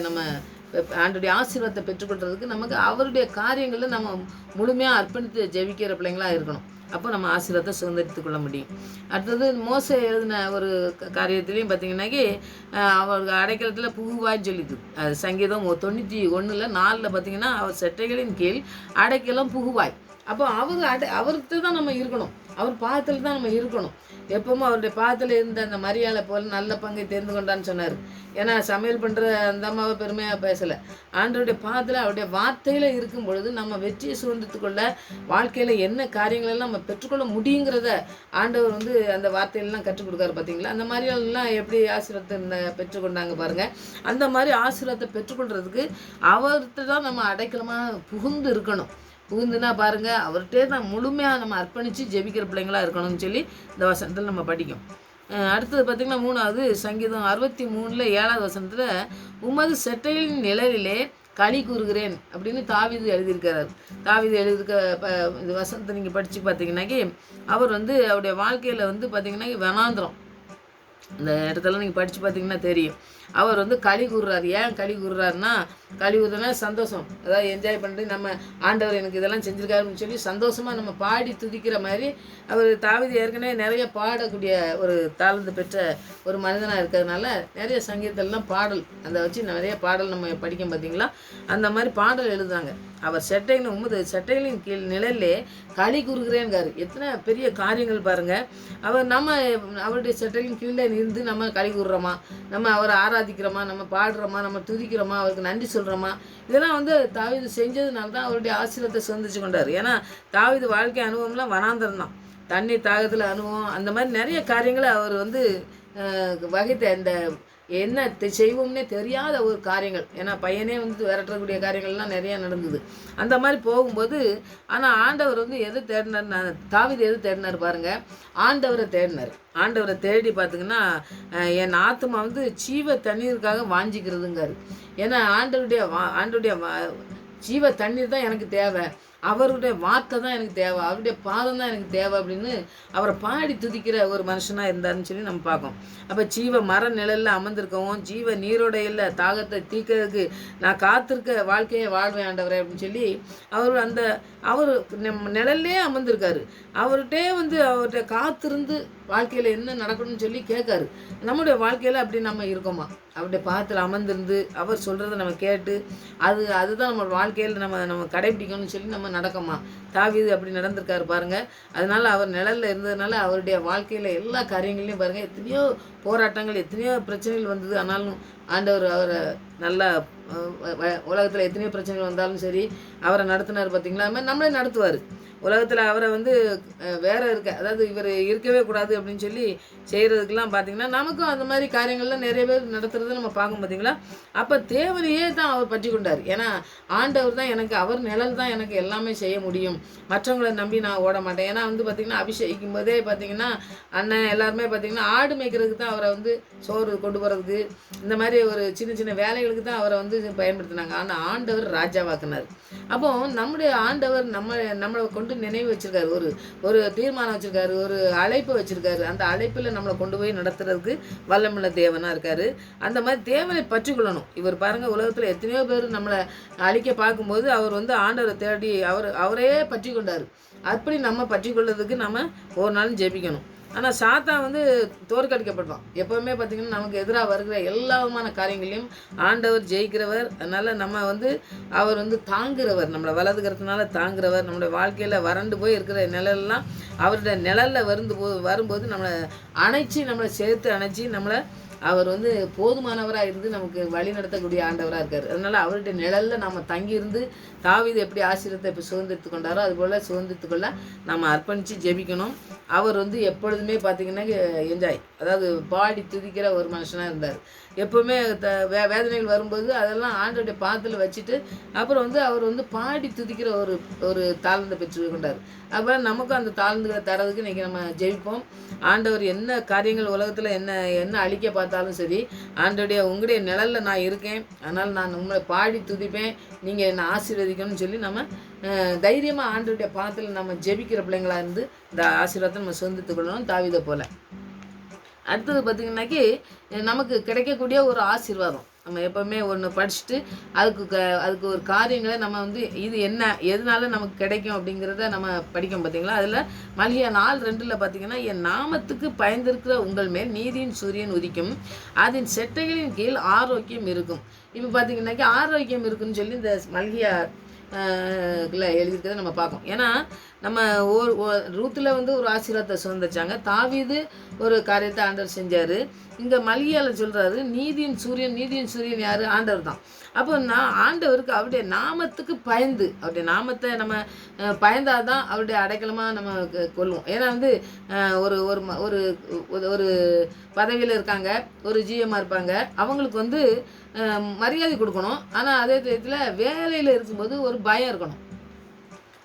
ஆண்டவருடைய ஆசீர்வாதத்தை பெற்றுக்கொள்றதுக்கு நமக்கு அவருடைய காரியங்களில் நம்ம முழுமையாக அர்ப்பணித்து ஜெயிக்கிற பிள்ளைங்களாக இருக்கணும். அப்போ நம்ம ஆசீர்வாதத்தை சுதந்திரித்து கொள்ள முடியும். அடுத்தது மோசே எழுதின ஒரு காரியத்துலேயும் பார்த்திங்கன்னாக்கி அவருக்கு அடைக்கலத்தில் புகுவாய்ன்னு சொல்லிக்குது. அது சங்கீதம் 91:4 பார்த்திங்கன்னா, அவர் செட்டைகளின் கீழ் அடைக்கலம் புகுவாய். அப்போ அவர்கிட்ட தான் நம்ம இருக்கணும், அவர் பாதத்தில் தான் நம்ம இருக்கணும். எப்பவுமே அவருடைய பாதத்தில் இருந்த அந்த மரியாதை போல் நல்ல பங்கை தெரிந்து கொண்டான்னு சொன்னார். ஏன்னா சமையல் பண்ணுற அந்த அம்மாவை பெருமையாக பேசலை. ஆண்டவருடைய பாதத்தில் அவருடைய வார்த்தையில் இருக்கும் பொழுது நம்ம வெற்றியை சுதந்திரத்துக்குள்ள வாழ்க்கையில் என்ன காரியங்களெல்லாம் நம்ம பெற்றுக்கொள்ள முடியுங்கிறத ஆண்டவர் வந்து அந்த வார்த்தையிலலாம் கற்றுக் கொடுக்காரு. பார்த்தீங்களா, அந்த மாதிரியெல்லாம் எப்படி ஆசீர்வாதத்தை பெற்றுக்கொண்டாங்க பாருங்கள். அந்த மாதிரி ஆசீர்வாதத்தை பெற்றுக்கொள்கிறதுக்கு அவர்கிட்ட தான் நம்ம அடைக்கலமாக புகுந்து இருக்கணும். புகுந்துனா பாருங்கள், அவர்கிட்டே தான் முழுமையாக நம்ம அர்ப்பணித்து ஜெபிக்கிற பிள்ளைங்களாக இருக்கணும்னு சொல்லி இந்த வசனத்தில் நம்ம படிக்கும். அடுத்தது பார்த்திங்கன்னா 3வது சங்கீதம் 63 7வது வசனத்தில் உமது செட்டையின் நிழலிலே களி கூறுகிறேன் அப்படின்னு தாவீது எழுதியிருக்கிறார். தாவீது எழுதியிருக்க இந்த வசனத்தை நீங்கள் படித்து பார்த்தீங்கன்னாக்கி அவர் வந்து அவருடைய வாழ்க்கையில் வந்து பார்த்திங்கன்னா வனாந்திரம் இந்த இடத்துல நீங்கள் படித்து பார்த்தீங்கன்னா தெரியும். அவர் வந்து களி கூறுறாரு. ஏன் களி கூறுறாருன்னா, களி கூறுனா சந்தோஷம், அதாவது என்ஜாய் பண்ணிட்டு நம்ம ஆண்டவர் எனக்கு இதெல்லாம் செஞ்சுருக்காருன்னு சொல்லி சந்தோஷமாக நம்ம பாடி துதிக்கிற மாதிரி அவர் தாவீது ஏற்கனவே நிறைய பாடக்கூடிய ஒரு தாளந்து பெற்ற ஒரு மனிதனாக இருக்கிறதுனால நிறைய சங்கீதத்திலலாம் பாடல் அந்த வச்சு நிறைய பாடல் நம்ம படிக்கும் பார்த்தீங்களா, அந்த மாதிரி பாடல் எழுதுறாங்க. அவர் செட்டைகளின் கீழ் நிழல்லே களி கூறுகிறேன்காரு. எத்தனை பெரிய காரியங்கள் பாருங்கள். அவருடைய செட்டைகளின் கீழே இருந்து நம்ம களி கூறுறோமா, நம்ம அவரை ஆராதிக்கிறோமா, நம்ம பாடுறோமா, நம்ம துதிக்கிறோமா, அவருக்கு நன்றி சொல்கிறோமா, இதெல்லாம் வந்து தாவீது செஞ்சதுனால தான் அவருடைய ஆசீர்வாதத்தை சுதந்திரிச்சு கொண்டார். ஏன்னா தாவீது வாழ்க்கை அனுபவம்லாம் வனாந்தரம் தான், தண்ணி தாகத்தில் அனுபவம், அந்த மாதிரி நிறைய காரியங்களை அவர் வந்து வகைத்த இந்த என்ன செய்வோம்னே தெரியாத ஒரு காரியங்கள். ஏன்னா பையனே வந்து விரட்டக்கூடிய காரியங்கள்லாம் நிறையா நடந்தது. அந்த மாதிரி போகும்போது ஆனால் ஆண்டவர் வந்து எது தேடினார், தாவீது எது தேடினார் பாருங்கள், ஆண்டவரை தேடினார். ஆண்டவரை தேடி பார்த்திங்கன்னா என் ஆத்மா வந்து ஜீவ தண்ணீருக்காக வாஞ்சிக்கிறதுங்காரு. ஏன்னா ஆண்டவருடைய ஜீவ தண்ணீர் தான் எனக்கு தேவை, அவருடைய வார்த்தை தான் எனக்கு தேவை, அவருடைய பாதம் தான் எனக்கு தேவை அப்படின்னு அவரை பாடி துதிக்கிற ஒரு மனுஷனாக இருந்தாருன்னு சொல்லி நம்ம பார்க்கோம். அப்போ ஜீவ மர நிழலில் அமர்ந்திருக்கவும் ஜீவ நீரோடையில் தாகத்தை தீக்கிறதுக்கு நான் காத்திருக்க வாழ்க்கையை வாழ்வேன் ஆண்டவரே அப்படின்னு சொல்லி அவர் நிழல்லே அமர்ந்திருக்காரு. அவர்கிட்டே வந்து அவர்கிட்ட காத்திருந்து வாழ்க்கையில் என்ன நடக்கணும்னு சொல்லி கேட்காரு. நம்முடைய வாழ்க்கையில் அப்படி நம்ம இருக்கோமா, அவருடைய பாதத்தில் அமர்ந்திருந்து அவர் சொல்கிறத நம்ம கேட்டு அதுதான் நம்ம வாழ்க்கையில் நம்ம கடைபிடிக்கணும்னு சொல்லி நம்ம நடக்கோமா. தாவீது அப்படி நடந்திருக்காரு பாருங்கள். அதனால் அவர் நிழலில் இருந்ததுனால அவருடைய வாழ்க்கையில் எல்லா காரியங்களையும் பாருங்கள், எத்தனையோ போராட்டங்கள் எத்தனையோ பிரச்சனைகள் வந்தது. ஆனாலும் ஆண்டவர் அவரை நல்லா உலகத்தில் எத்தனையோ பிரச்சனைகள் வந்தாலும் சரி அவரை நடத்தினார். பார்த்திங்களா, அது மாதிரி நம்மளே நடத்துவார். உலகத்தில் அவரை வந்து வேறு அதாவது இவர் இருக்கவே கூடாது அப்படின்னு சொல்லி செய்கிறதுக்கெல்லாம் பார்த்திங்கன்னா நமக்கும் அந்த மாதிரி காரியங்கள்லாம் நிறைய பேர் நடத்துகிறத நம்ம பார்க்கும். பார்த்திங்களா, அப்போ தேவனையே தான் அவர் பற்றி கொண்டார். ஏன்னா ஆண்டவர் தான் எனக்கு, அவர் நிழல் தான் எனக்கு எல்லாமே செய்ய முடியும், மற்றவங்களை நம்பி நான் ஓட மாட்டேன். ஏன்னா வந்து பார்த்திங்கன்னா அபிஷேகிக்கும் போதே பார்த்திங்கன்னா அண்ணன் எல்லாருமே பார்த்திங்கன்னா ஆடு மேய்க்கிறதுக்கு தான் அவரை வந்து சோறு கொண்டு போகிறதுக்கு இந்த மாதிரி ஒரு சின்ன சின்ன வேலைகளுக்கு தான் அவரை வந்து பயன்படுத்தினாங்க. ஆனால் ஆண்டவர் ராஜாவாக்குனார். அப்போ நம்முடைய ஆண்டவர் நம்மளை கொண்டு நினைவு வச்சிருக்காரு, ஒரு தீர்மானம் வச்சிருக்காரு, ஒரு அழைப்பு வச்சிருக்காரு. அந்த அழைப்பில் நம்மளை கொண்டு போய் நடத்துறதுக்கு வல்லமுள்ள தேவனாக இருக்காரு. அந்த மாதிரி தேவனை பற்றி கொள்ளணும். இவர் பாருங்கள், உலகத்தில் எத்தனையோ பேர் நம்மளை அழிக்க பார்க்கும்போது அவர் வந்து ஆண்டவரை தேடி அவரே பற்றி கொண்டார். அப்படி நம்ம பற்றி கொள்றதுக்கு நம்ம ஒரு நாளும் ஜெபிக்கணும். ஆனால் சாத்தான் வந்து தோற்கடிக்கப்பட்டோம். எப்போவுமே பார்த்திங்கன்னா நமக்கு எதிராக வருகிற எல்லா விதமான காரியங்களையும் ஆண்டவர் ஜெயிக்கிறவர். அதனால் நம்ம வந்து அவர் வந்து தாங்குகிறவர், நம்மளை வலதுக்கிறதுனால தாங்குகிறவர். நம்மளுடைய வாழ்க்கையில் வறண்டு போய் இருக்கிற நிழல்லாம் அவருடைய நிழலில் வரும்போது நம்மளை நம்மளை சேர்த்து அணைச்சி நம்மளை அவர் வந்து போதுமானவராக இருந்து நமக்கு வழி நடத்தக்கூடிய ஆண்டவராக இருக்கார். அதனால் அவருடைய நிழலில் நம்ம தங்கியிருந்து தாவீது எப்படி ஆசீர்வாதத்தை இப்போ சுதந்திரித்து கொண்டாரோ அதுபோல் சுதந்திரத்துக்குள்ள நம்ம அர்ப்பணித்து ஜெபிக்கணும். அவர் வந்து எப்பொழுதுமே பார்த்திங்கன்னா என்ஜாய், அதாவது பாடி துதிக்கிற ஒரு மனுஷனாக இருந்தார். எப்போவுமே வேதனைகள் வரும்போது அதெல்லாம் ஆண்டோடைய பாதத்தில் வச்சுட்டு அப்புறம் வந்து அவர் வந்து பாடி துதிக்கிற ஒரு தாழ்ந்த பெற்று கொண்டார். அப்போ நமக்கும் அந்த தாழ்ந்துகளை தரதுக்கு இன்றைக்கி நம்ம ஜெபிப்போம். ஆண்டவர் என்ன காரியங்கள் உலகத்தில் என்ன அழிக்க பார்த்தாலும் சரி, உங்களுடைய நிழலில் நான் இருக்கேன், அதனால் நான் உங்களை பாடி துதிப்பேன், நீங்கள் என்னை ஆசீர்வதிக்கணும்னு சொல்லி நம்ம தைரியமாக ஆண்டவருடைய பாதத்தில் நம்ம ஜெபிக்கிற பிள்ளைங்களாக இருந்து இந்த ஆசீர்வாதத்தை நம்ம சுதந்திரத்து கொள்ளணும் தாவீதை போல். அடுத்தது பார்த்திங்கன்னாக்கி நமக்கு கிடைக்கக்கூடிய ஒரு ஆசீர்வாதம். நம்ம எப்போவுமே ஒன்று படிச்சுட்டு அதுக்கு ஒரு காரியங்களை நம்ம வந்து இது என்ன எதனால நமக்கு கிடைக்கும் அப்படிங்கிறத நம்ம படிக்கும். பார்த்திங்களா, அதில் மல்கியா 4:2 பார்த்திங்கன்னா என் நாமத்துக்கு பயந்திருக்கிற உங்கள் மேல் நீதியின் சூரியன் உதிக்கும், அதன் செட்டைகளின் கீழ் ஆரோக்கியம் இருக்கும். இப்போ பார்த்திங்கன்னாக்கி ஆரோக்கியம் இருக்குன்னு சொல்லி இந்த மல்கியா எழுதியிருக்கிறத நம்ம பார்க்கோம். ஏன்னா நம்ம ரூத்தில் வந்து ஒரு ஆசீர்வாதத்தை சுதந்திரிச்சாங்க. தாவீது ஒரு காரியத்தை ஆண்டவர் செஞ்சார். இங்கே மல்கியால சொல்கிறாரு, நீதியின் சூரியன் யார்? ஆண்டவர் தான். அப்போ ஆண்டவருக்கு அவருடைய நாமத்துக்கு பயந்து, அவருடைய நாமத்தை நம்ம பயந்தாதான் அவருடைய அடைக்கலமாக நம்ம கொள்வோம். ஏன்னா வந்து ஒரு ஒரு ஒரு பதவியில் இருக்காங்க, ஒரு ஜிஎம்மாக இருப்பாங்க, அவங்களுக்கு வந்து மரியாதை கொடுக்கணும். ஆனால் அதே நேரத்தில் வேலையில் இருக்கும்போது ஒரு பயம் இருக்கணும்.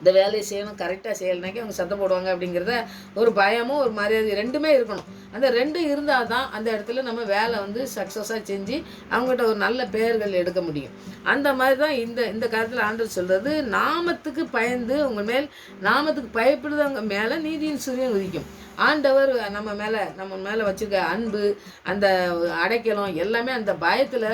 இந்த வேலையை செய்யணும், கரெக்டாக செய்யலைனாக்கி அவங்க சத்தம் போடுவாங்க அப்படிங்கிறத ஒரு பயமும் ஒரு மரியாதை ரெண்டுமே இருக்கணும். அந்த ரெண்டும் இருந்தால் தான் அந்த இடத்துல நம்ம வேலை வந்து சக்ஸஸாக செஞ்சு அவங்ககிட்ட ஒரு நல்ல பெயர்கள் எடுக்க முடியும். அந்த மாதிரி தான் இந்த காலத்தில் ஆண்டவர் சொல்கிறது, நாமத்துக்கு பயந்து உங்கள் மேல் நாமத்துக்கு பயப்படுறவங்க மேலே நீதியின் சூரியன் உதிக்கும். ஆண்டவர் நம்ம மேலே வச்சுருக்க அன்பு, அந்த அடைக்கலம் எல்லாமே அந்த பயத்தில்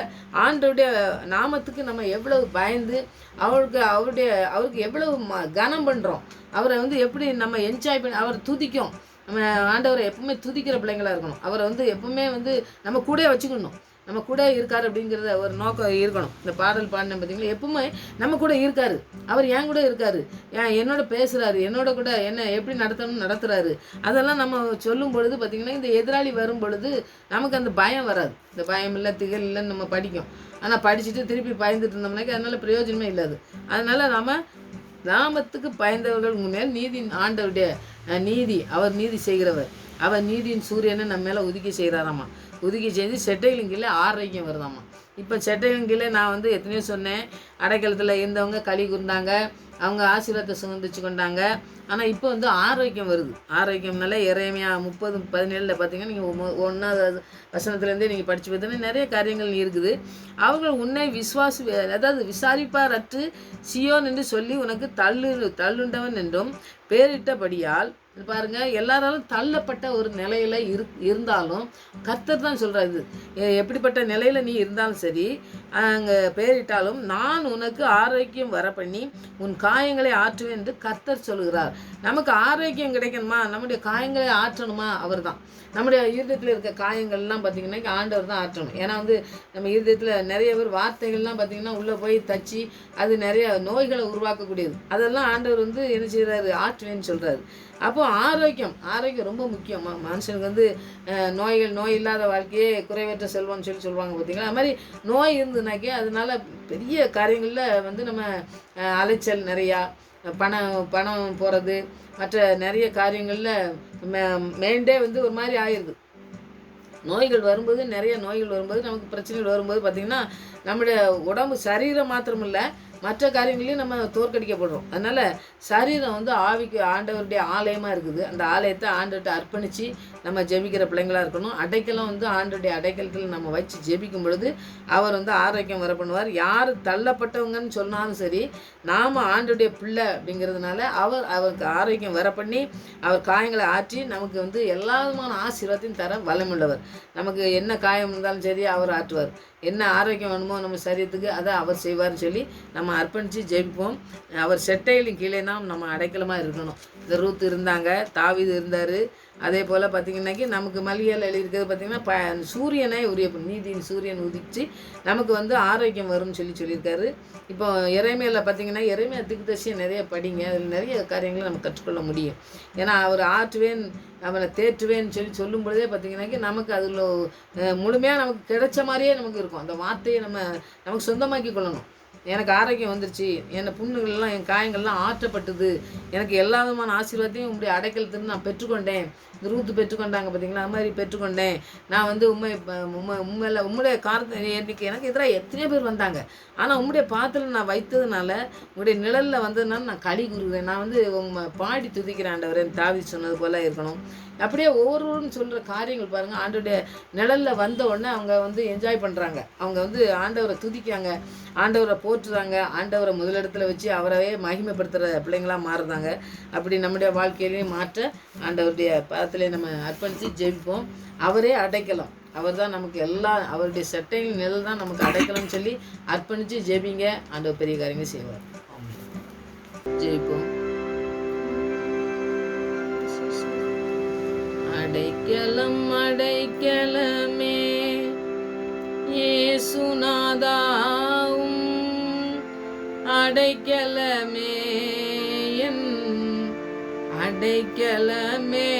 ஆண்டவருடைய நாமத்துக்கு நம்ம எவ்வளவு பயந்து அவருக்கு எவ்வளவு கனம் பண்ணுறோம், அவரை வந்து எப்படி நம்ம என்ஜாய் பண்ணி அவர் துதிக்கும். நம்ம ஆண்டவரை எப்பவுமே துதிக்கிற பிள்ளைங்களாக இருக்கணும். அவரை வந்து எப்பவுமே வந்து நம்ம கூட வச்சுக்கணும். நம்ம கூட இருக்கார் அப்படிங்கிறத ஒரு நோக்கம் இருக்கணும். இந்த பாடல் பாடினேன் பார்த்தீங்களா, எப்பவுமே நம்ம கூட இருக்கார், அவர் என் கூட இருக்கார், என்னோட பேசுகிறாரு, என்னோட கூட என்ன எப்படி நடத்தணும்னு நடத்துகிறாரு. அதெல்லாம் நம்ம சொல்லும் பொழுது பார்த்திங்கன்னா இந்த எதிராளி வரும் பொழுது நமக்கு அந்த பயம் வராது. இந்த பயம் இல்லை, திகழ் இல்லைன்னு நம்ம படிக்கும். ஆனால் படிச்சுட்டு திருப்பி பயந்துட்டு இருந்தோம்னாக்கி அதனால் பிரயோஜனமே இல்லாது. அதனால் நம்ம நாமத்துக்கு பயந்தவர்கள் முன்னேல் ஆண்டவருடைய நீதி, அவர் நீதி செய்கிறவர், அவர் நீதியின் சூரியனை நம்ம மேலே ஒதுக்கி செய்கிறாராம்மா. ஒதுக்கி செஞ்சு செட்டையிலும் கீழே ஆரோக்கியம் வருதாம்மா. இப்போ செட்டையிலும் கீழே நான் வந்து எத்தனையோ சொன்னேன், அடைக்கலத்தில் இருந்தவங்க களி கூர்ந்தாங்க, அவங்க ஆசீர்வாதத்தை சுதந்திரிச்சு கொண்டாங்க. ஆனால் இப்போ வந்து ஆரோக்கியம் வருது. ஆரோக்கியம்னால எரேமியா 30:17 பார்த்தீங்கன்னா நீங்கள் 1வது வசனத்துலேருந்தே நீங்கள் படித்து பார்த்தீங்கன்னா நிறைய காரியங்கள் இருக்குது. அவர்கள் உன்னை அதாவது விசாரிப்பார் அற்று சியோன் என்று சொல்லி உனக்கு தள்ளுண்டவன் என்றும் பேரிட்டபடியால் பாருங்க, எல்லாராலும் தள்ளப்பட்ட ஒரு நிலையில் இருந்தாலும் கர்த்தர் தான் சொல்கிறாரு, எப்படிப்பட்ட நிலையில் நீ இருந்தாலும் சரி, அங்கே பேரிட்டாலும் நான் உனக்கு ஆரோக்கியம் வர பண்ணி உன் காயங்களை ஆற்றுவேன் என்று கர்த்தர் சொல்கிறார். நமக்கு ஆரோக்கியம் கிடைக்கணுமா, நம்முடைய காயங்களை ஆற்றணுமா, அவர் தான். நம்முடைய இருதயத்தில் இருக்க காயங்கள்லாம் பார்த்திங்கன்னா ஆண்டவர் தான் ஆற்றணும். ஏன்னா வந்து நம்ம இருதயத்தில் நிறைய பேர் வார்த்தைகள்லாம் பார்த்திங்கன்னா உள்ளே போய் தச்சு அது நிறைய நோய்களை உருவாக்கக்கூடியது. அதெல்லாம் ஆண்டவர் வந்து என்ன செய்கிறாரு, ஆற்றுவேன்னு சொல்கிறாரு. அப்போது ஆரோக்கியம் ரொம்ப முக்கியம். மனுஷனுக்கு வந்து நோய் இல்லாத வாழ்க்கையே குறைவற்ற செல்வம்னு சொல்லுவாங்க பார்த்தீங்களா. அது மாதிரி நோய் இருந்துனாக்கே அதனால பெரிய காரியங்களில் வந்து நம்ம அலைச்சல் நிறையா, பணம் போகிறது, மற்ற நிறைய காரியங்களில் மைண்டே வந்து ஒரு மாதிரி ஆயிடுது. நிறைய நோய்கள் வரும்போது நமக்கு பிரச்சனைகள் வரும்போது பார்த்திங்கன்னா நம்முடைய உடம்பு சரீரம் மாத்திரம் இல்லை, மற்ற காரியங்களையும் நம்ம தோற்கடிக்கப்படுறோம். அதனால் சரீரம் வந்து ஆவிக்கு ஆண்டவருடைய ஆலயமாக இருக்குது. அந்த ஆலயத்தை ஆண்டவர்கிட்ட அர்ப்பணித்து நம்ம ஜெபிக்கிற பிள்ளைங்களாக இருக்கணும். அடைக்கலம் வந்து ஆண்டவருடைய அடைக்கலத்தில் நம்ம வச்சு ஜெபிக்கும் பொழுது அவர் வந்து ஆரோக்கியம் வர பண்ணுவார். யார் தள்ளப்பட்டவங்கன்னு சொன்னாலும் சரி, நாம் ஆண்டவருடைய பிள்ளை அப்படிங்கிறதுனால அவருக்கு ஆரோக்கியம் வர பண்ணி அவர் காயங்களை ஆற்றி நமக்கு வந்து எல்லா விதமான ஆசீர்வாதத்தையும் தர வல்லமுள்ளவர். நமக்கு என்ன காயம் இருந்தாலும் சரி அவர் ஆற்றுவார். என்ன ஆரோக்கியம் வேணுமோ நம்ம சரீரத்துக்கு அதை அவர் செய்வார்னு சொல்லி நம்ம அர்ப்பணித்து ஜெயிப்போம். அவர் செட்டையிலும் கீழே தான் நம்ம அடைக்கலமாக இருக்கணும். இந்த ரூத் இருந்தாங்க, தாவீது இருந்தார். அதே போல் பார்த்திங்கன்னாக்கி நமக்கு மல்கியால் எழுதியிருக்கிறது பார்த்திங்கன்னா சூரியனை நீதியின் சூரியன் உதிச்சு நமக்கு வந்து ஆரோக்கியம் வரும்னு சொல்லியிருக்காரு. இப்போ எரேமியாவில் பார்த்திங்கன்னா எரேமியா தீர்க்கதரிசியை நிறைய படிங்க, அதில் நிறைய காரியங்களை நம்ம கற்றுக்கொள்ள முடியும். ஏன்னா அவர் ஆற்றுவேன், அவனை தேற்றுவேன்னு சொல்லும் பொழுதே பார்த்திங்கனாக்கி நமக்கு அதில் முழுமையாக நமக்கு கிடைச்ச மாதிரியே நமக்கு இருக்கும். அந்த வார்த்தையை நமக்கு சொந்தமாக்கி கொள்ளணும். எனக்கு ஆரோக்கியம் வந்துருச்சு, என் புண்ணுகள்லாம் என் காயங்கள்லாம் ஆற்றப்பட்டது, எனக்கு எல்லா விதமான ஆசீர்வாதத்தையும் உங்களுடைய அடைக்கலத்திலிருந்து நான் பெற்றுக்கொண்டேன். இந்த ரூத்து பெற்றுக்கொண்டாங்க பார்த்தீங்களா, அது மாதிரி பெற்றுக்கொண்டேன். நான் வந்து உண்மையில காரத்தை எனக்கு எதிராக எத்தனையோ பேர் வந்தாங்க, ஆனால் உங்களுடைய பாத்திரம் நான் வைத்ததுனால, உங்களுடைய நிழலில் வந்ததுனால நான் களி கூறுகிறேன். நான் வந்து பாடி துதிக்கிறேன் ஆண்டவரே, தாவீது சொன்னது போல் இருக்கணும். அப்படியே ஒவ்வொருவரும் சொல்கிற காரியங்கள் பாருங்கள், ஆண்டவருடைய நிழலில் வந்த உடனே அவங்க வந்து என்ஜாய் பண்ணுறாங்க. அவங்க வந்து ஆண்டவரை துதிக்காங்க, ஆண்டவரை போற்றுறாங்க, ஆண்டவரை முதலிடத்தில் வச்சு அவரவே மகிமைப்படுத்துகிற பிள்ளைங்களாக மாறுறாங்க. அப்படி நம்முடைய வாழ்க்கையிலையும் மாற்ற ஆண்டவருடைய பாதத்திலே நம்ம அர்ப்பணித்து ஜெபிப்போம். அவரே அடைக்கலாம், அவர் தான் நமக்கு அவருடைய சட்டையின் நிழல் தான் நமக்கு அடைக்கலம்னு சொல்லி அர்ப்பணித்து ஜெபிங்க. ஆண்டவர் பெரிய காரியங்கள் செய்வார். ஜெபிப்போம். அடைக்கலமே இயேசுநாதாவும் அடைக்கலமே என் அடைக்கலமே,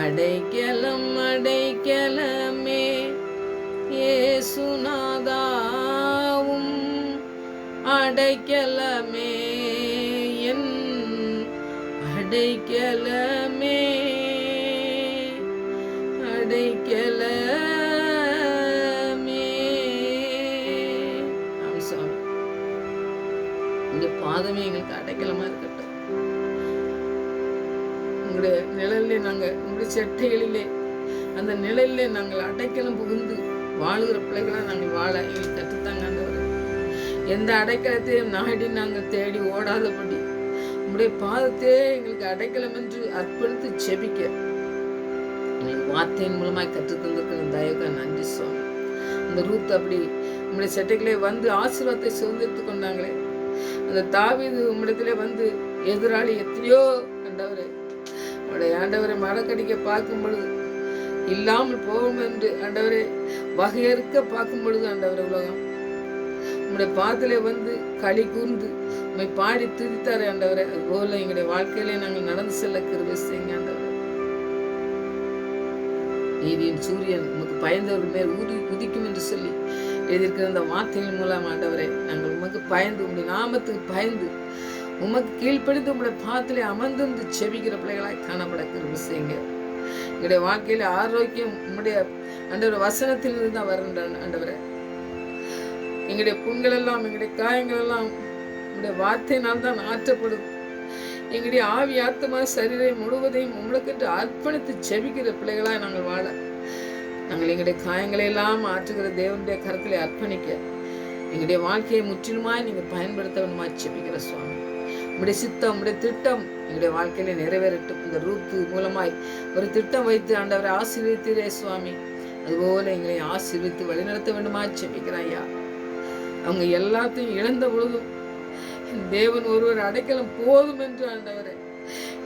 அடைக்கலம் அடைக்கலமே இயேசுநாதாவும் அடைக்கலமே என் அடைக்கலமே, அடைக்கலமே. சாமி, இந்த பாதமே எங்களுக்கு அடைக்கலமா இருக்கட்டும். உங்களுடைய நிழலிலே நாங்கள், உங்களுடைய செட்டைகளிலே அந்த நிழலிலே நாங்கள் அடைக்கலம் புகுந்து வாழுகிற பிள்ளைகளாக நாங்கள் வாழ எங்களுக்கு கற்றுத்தாங்க ஆண்டவரே. எந்த அடைக்கலத்தையும் நாடி நாங்கள் தேடி ஓடாதபடி உங்களுடைய பாதத்தையே எங்களுக்கு அடைக்கலம் என்று அர்ப்பணித்து செபிக்க எங்களுக்கு வார்த்தையின் மூலமாக கற்றுத்தந்திருக்கிற தயவுக்கு நன்றி சுவாமி. அந்த ரூத் அப்படி உங்களுடைய செட்டைகளே வந்து ஆசீர்வாதத்தை சுதந்திரித்து கொண்டாங்களே, அந்த தாவீது உம்மிடத்திலே வந்து எதிராளி எத்தனையோ ஆண்டவரே, உடைய ஆண்டவரை மரக்கடிக்க பார்க்கும் பொழுது இல்லாமல் போகும் என்று ஆண்டவரே வகையறுக்க பார்க்கும் பொழுது ஆண்டவரை உலகம் உங்களுடைய பாதத்திலே வந்து களி கூர்ந்து உண்மை பாடி துதித்தாரு ஆண்டவரே. அதுபோல எங்களுடைய வாழ்க்கையிலே நாங்கள் நடந்து செல்ல கிருபை செய்யுங்க ஆண்டவரே. நீதியின் சூரியன் உமக்கு பயந்தவர் மேல் உதிக்கும் என்று சொல்லி எழுதியிருக்கிற அந்த வார்த்தைகள் மூலம் ஆண்டவரே, நாங்கள் உமக்கு பயந்து உங்களுடைய நாமத்துக்கு பயந்து உமக்கு கீழ்ப்படிந்து உங்களுடைய பாதத்திலே அமர்ந்து செபிக்கிற பிள்ளைகளாய் காணப்பட கிருபை செய்யுங்க. எங்களுடைய வாழ்க்கையில ஆரோக்கியம் உங்களுடைய ஆண்டவர வசனத்திலிருந்து தான் வருகின்ற ஆண்டவரே. எங்களுடைய புண்கள் எல்லாம், எங்களுடைய காயங்கள் எல்லாம் உங்களுடைய வார்த்தையினால் தான் ஆற்றப்படுது. எங்களுடைய ஆவி ஆத்மா சரீரம் முழுவதையும் உங்களுக்கு அர்ப்பணித்து செபிக்கிற பிள்ளைகளாய் நாங்கள் வாழ, நாங்கள் எங்களுடைய காயங்களை எல்லாம் ஆற்றுகிற தேவனுடைய கரத்திலே அர்ப்பணிக்க எங்களுடைய வாழ்க்கையை முற்றிலுமாய் நீங்கள் பயன்படுத்த வேண்டுமா செபிக்கிற சுவாமி. உங்களுடைய சித்தம், உங்களுடைய திட்டம் எங்களுடைய வாழ்க்கையில நிறைவேறட்டும். இந்த ரூத்து மூலமாய் ஒரு திட்டம் வைத்து ஆண்டவரை ஆசீர்வதித்தீரே சுவாமி, அதுபோல எங்களை ஆசீர்வித்து வழிநடத்த வேண்டுமா செபிக்கிறேன் ஐயா. அவங்க எல்லாத்தையும் இழந்த பொழுதும் தேவன் ஒருவர் அடைக்கலம் போதும் என்று ஆண்டவரை,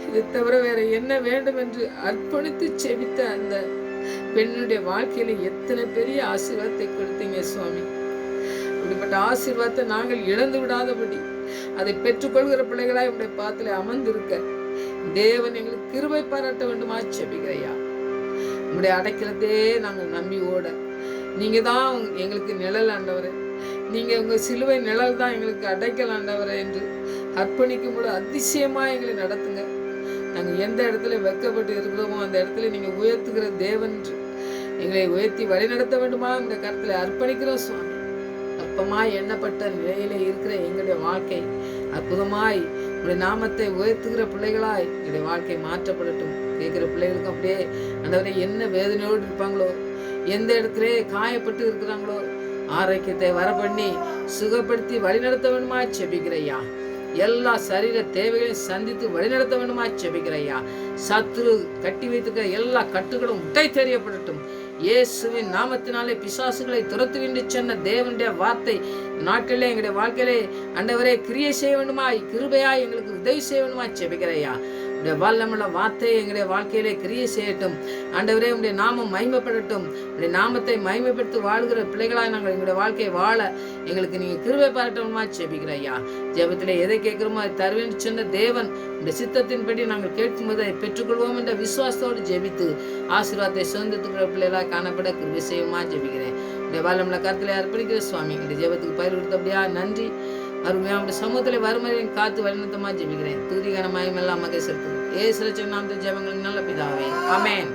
இதை தவிர வேற என்ன வேண்டும் என்று அர்ப்பணித்து செபித்த அந்த பெண்ணுடைய வாழ்க்கையில எத்தனை பெரிய ஆசீர்வாதத்தை கொடுத்தீங்க சுவாமி. அப்படிப்பட்ட ஆசீர்வாதத்தை நாங்கள் இழந்து விடாதபடி அதை பெற்றுக்கொள்கிற பிள்ளைகளாய் உடைய பாத்திலே அமர்ந்திருக்க தேவன் எங்களுக்கு கிருபை பாராட்ட வேண்டுமா செபிக்கிறையா. உங்களுடைய அடைக்கலத்தையே நாங்கள் நம்பி ஓட, நீங்க தான் எங்களுக்கு நிழல் ஆண்டவரே, நீங்க உங்க சிலுவை நிழல் தான் எங்களுக்கு அடைக்கல் ஆண்டவரே என்று அர்ப்பணிக்கும் போது அதிசயமா எங்களை நடத்துங்க. நாங்கள் எந்த இடத்துல வெட்கப்பட்டு இருக்கிறோமோ அந்த இடத்துல நீங்க உயர்த்துகிற தேவன் என்று எங்களை உயர்த்தி வழிநடத்த வேண்டுமா இந்த கருத்துல அர்ப்பணிக்கிறோம் சுவாமி. அற்பமாய் எண்ணப்பட்ட நிலையில இருக்கிற எங்களுடைய வாழ்க்கை அற்புதமாய் உங்களுடைய நாமத்தை உயர்த்துகிற பிள்ளைகளாய் எங்களுடைய வாழ்க்கை மாற்றப்படட்டும். கேட்கிற பிள்ளைகளுக்கும் அப்படியே ஆண்டவரே என்ன வேதனையோடு இருப்பாங்களோ, எந்த இடத்துல காயப்பட்டு இருக்கிறாங்களோ ஆரோக்கியத்தை வர பண்ணி சுகப்படுத்தி வழிநடத்த வேண்டுமா செபிக்கிறையா. எல்லா சரீர தேவைகளையும் சந்தித்து வழிநடத்த வேண்டுமா செபிக்கிறையா. சத்துரு கட்டி வைத்திருக்கிற எல்லா கட்டுகளும் உடை தெரியப்படட்டும். இயேசுவின் நாமத்தினாலே பிசாசுகளை துரத்துவின்று சொன்ன தேவனுடைய வார்த்தை நாட்டிலே எங்களுடைய வாழ்க்கையிலே ஆண்டவரே கிரியை செய்ய வேண்டுமாய், கிருபையாய் எங்களுக்கு உதவி செய்ய வேண்டுமாய் செபிக்கிறையா. உடைய வல்லமுள்ள வார்த்தையை எங்களுடைய வாழ்க்கையிலே கிரியை செய்யட்டும் ஆண்டவரே. உடைய நாமம் மகிமைப்படட்டும். உடைய நாமத்தை மகிமைப்படுத்தி வாழ்கிற பிள்ளைகளாய் நாங்கள் எங்களுடைய வாழ்க்கையை வாழ எங்களுக்கு நீங்க கிருபை பாராட்டணுமா செபிக்கிறையா. ஜெபத்திலே எதை கேட்கிறோமோ அதை தருவேன்னு சொன்ன தேவன் இந்த சித்தத்தின்படி நாங்கள் கேட்கும் போது அதை பெற்றுக்கொள்வோம் என்ற விசுவாசத்தோடு ஜெபித்து ஆசீர்வாதத்தை சுதந்திரத்துக்கிற பிள்ளைகளாக காணப்பட கிருபை செய்யுமா ஜெபிக்கிறேன். உடைய வல்லமுள்ள கருத்திலே அர்ப்பணிக்கிற சுவாமி. இந்த ஜெபத்துக்கு பயிர் கொடுத்தபடியா நன்றி. அருமையாக சமூகத்தில் வறுமையும் காத்து வழிநடத்தமா ஜெபிக்கிறேன். துதிகரமாயும் எல்லாம் மகை செலுத்துகிறேன். ஏசு ரட்சகர் நாமத்தில் ஜெபங்கள் நல்ல பிதாவே, ஆமென்.